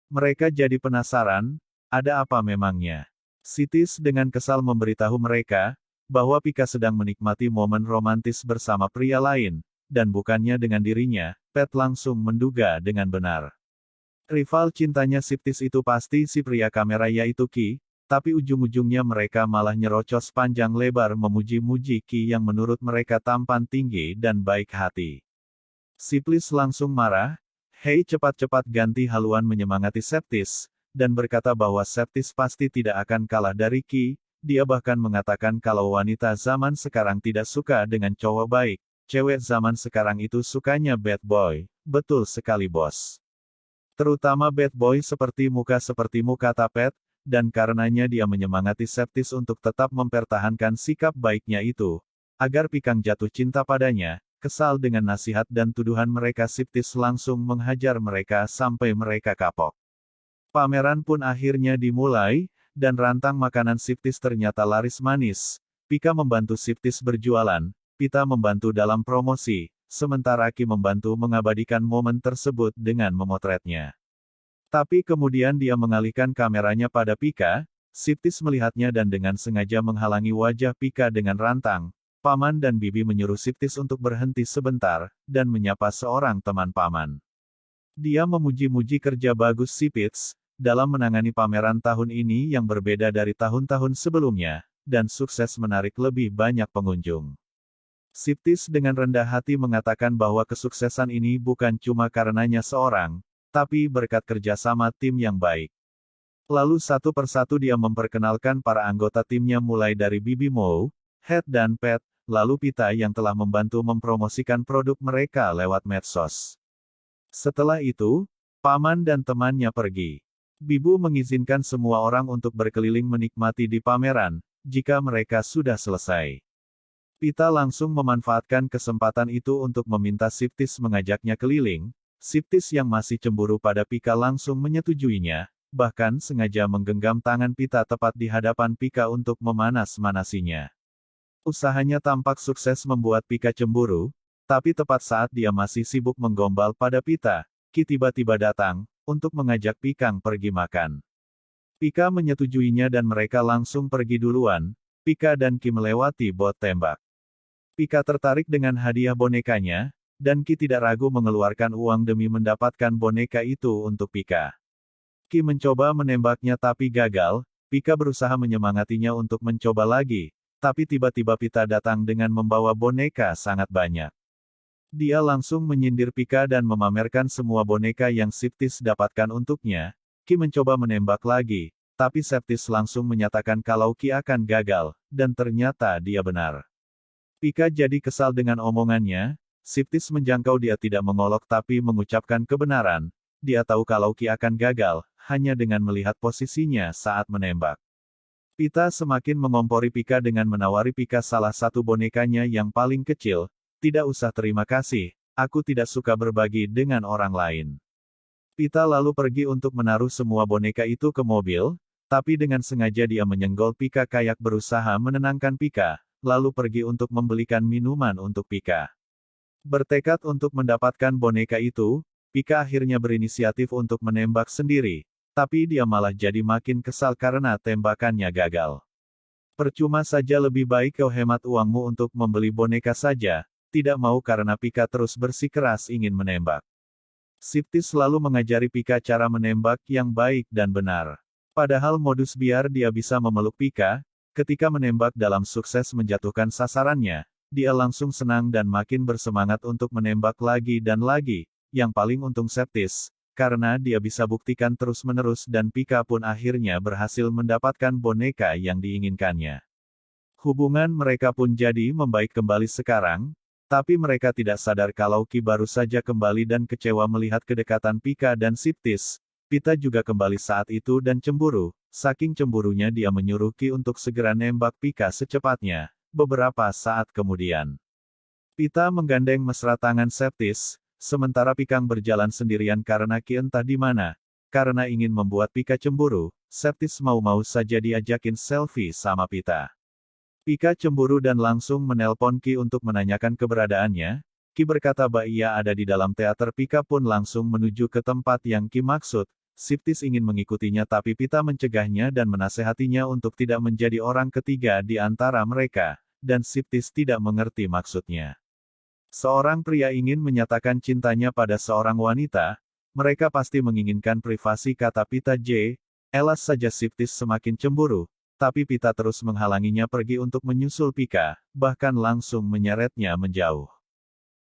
Mereka jadi penasaran, ada apa memangnya? Sitis dengan kesal memberitahu mereka, bahwa Pika sedang menikmati momen romantis bersama pria lain, dan bukannya dengan dirinya. Pat langsung menduga dengan benar. Rival cintanya Siptis itu pasti si pria kamera yaitu Ki, tapi ujung-ujungnya mereka malah nyerocos panjang lebar memuji-muji Ki yang menurut mereka tampan tinggi dan baik hati. Siplis langsung marah, "Hei, cepat-cepat ganti haluan," menyemangati Septis, dan berkata bahwa Septis pasti tidak akan kalah dari Ki. Dia bahkan mengatakan kalau wanita zaman sekarang tidak suka dengan cowok baik, cewek zaman sekarang itu sukanya bad boy. Betul sekali bos. Terutama bad boy seperti muka Tapet, dan karenanya dia menyemangati Septis untuk tetap mempertahankan sikap baiknya itu, agar Pikang jatuh cinta padanya. Kesal dengan nasihat dan tuduhan mereka, Septis langsung menghajar mereka sampai mereka kapok. Pameran pun akhirnya dimulai, dan rantang makanan Septis ternyata laris manis. Pika membantu Septis berjualan, Pita membantu dalam promosi, sementara Ki membantu mengabadikan momen tersebut dengan memotretnya. Tapi kemudian dia mengalihkan kameranya pada Pika. Septis melihatnya dan dengan sengaja menghalangi wajah Pika dengan rantang. Paman dan Bibi menyuruh Septis untuk berhenti sebentar, dan menyapa seorang teman paman. Dia memuji-muji kerja bagus Septis, dalam menangani pameran tahun ini yang berbeda dari tahun-tahun sebelumnya, dan sukses menarik lebih banyak pengunjung. Septis dengan rendah hati mengatakan bahwa kesuksesan ini bukan cuma karenanya seorang, tapi berkat kerjasama tim yang baik. Lalu satu persatu dia memperkenalkan para anggota timnya mulai dari Bibi Mou, Head dan Pet, lalu Pita yang telah membantu mempromosikan produk mereka lewat medsos. Setelah itu, paman dan temannya pergi. Bibu mengizinkan semua orang untuk berkeliling menikmati di pameran, jika mereka sudah selesai. Pita langsung memanfaatkan kesempatan itu untuk meminta Septis mengajaknya keliling. Septis yang masih cemburu pada Pika langsung menyetujuinya, bahkan sengaja menggenggam tangan Pita tepat di hadapan Pika untuk memanas-manasinya. Usahanya tampak sukses membuat Pika cemburu, tapi tepat saat dia masih sibuk menggombal pada Pita, Ki tiba-tiba datang, untuk mengajak Pikang pergi makan. Pika menyetujuinya dan mereka langsung pergi duluan. Pika dan Ki melewati bot tembak. Pika tertarik dengan hadiah bonekanya, dan Ki tidak ragu mengeluarkan uang demi mendapatkan boneka itu untuk Pika. Ki mencoba menembaknya tapi gagal. Pika berusaha menyemangatinya untuk mencoba lagi, tapi tiba-tiba Pita datang dengan membawa boneka sangat banyak. Dia langsung menyindir Pika dan memamerkan semua boneka yang Septis dapatkan untuknya. Ki mencoba menembak lagi, tapi Septis langsung menyatakan kalau Ki akan gagal, dan ternyata dia benar. Pika jadi kesal dengan omongannya. Septis menjangkau dia tidak mengolok tapi mengucapkan kebenaran. Dia tahu kalau Ki akan gagal, hanya dengan melihat posisinya saat menembak. Pita semakin mengompori Pika dengan menawari Pika salah satu bonekanya yang paling kecil. Tidak usah terima kasih, aku tidak suka berbagi dengan orang lain. Pita lalu pergi untuk menaruh semua boneka itu ke mobil, tapi dengan sengaja dia menyenggol Pika kayak berusaha menenangkan Pika, lalu pergi untuk membelikan minuman untuk Pika. Bertekad untuk mendapatkan boneka itu, Pika akhirnya berinisiatif untuk menembak sendiri, tapi dia malah jadi makin kesal karena tembakannya gagal. Percuma saja, lebih baik kau hemat uangmu untuk membeli boneka saja. Tidak mau karena Pika terus bersikeras ingin menembak. Septis selalu mengajari Pika cara menembak yang baik dan benar. Padahal modus biar dia bisa memeluk Pika, ketika menembak dalam sukses menjatuhkan sasarannya, dia langsung senang dan makin bersemangat untuk menembak lagi dan lagi. Yang paling untung Septis, karena dia bisa buktikan terus-menerus dan Pika pun akhirnya berhasil mendapatkan boneka yang diinginkannya. Hubungan mereka pun jadi membaik kembali sekarang. Tapi mereka tidak sadar kalau Ki baru saja kembali dan kecewa melihat kedekatan Pika dan Septis. Pita juga kembali saat itu dan cemburu. Saking cemburunya dia menyuruh Ki untuk segera nembak Pika secepatnya. Beberapa saat kemudian, Pita menggandeng mesra tangan Septis, sementara Pikang berjalan sendirian karena Ki entah di mana. Karena ingin membuat Pika cemburu, Septis mau-mau saja diajakin selfie sama Pita. Pika cemburu dan langsung menelpon Ki untuk menanyakan keberadaannya. Ki berkata bahwa ia ada di dalam teater. Pika pun langsung menuju ke tempat yang Ki maksud. Siptis ingin mengikutinya tapi Pita mencegahnya dan menasehatinya untuk tidak menjadi orang ketiga di antara mereka, dan Siptis tidak mengerti maksudnya. Seorang pria ingin menyatakan cintanya pada seorang wanita, mereka pasti menginginkan privasi, kata Pita J. Elas saja Siptis semakin cemburu, tapi Pita terus menghalanginya pergi untuk menyusul Pika, bahkan langsung menyeretnya menjauh.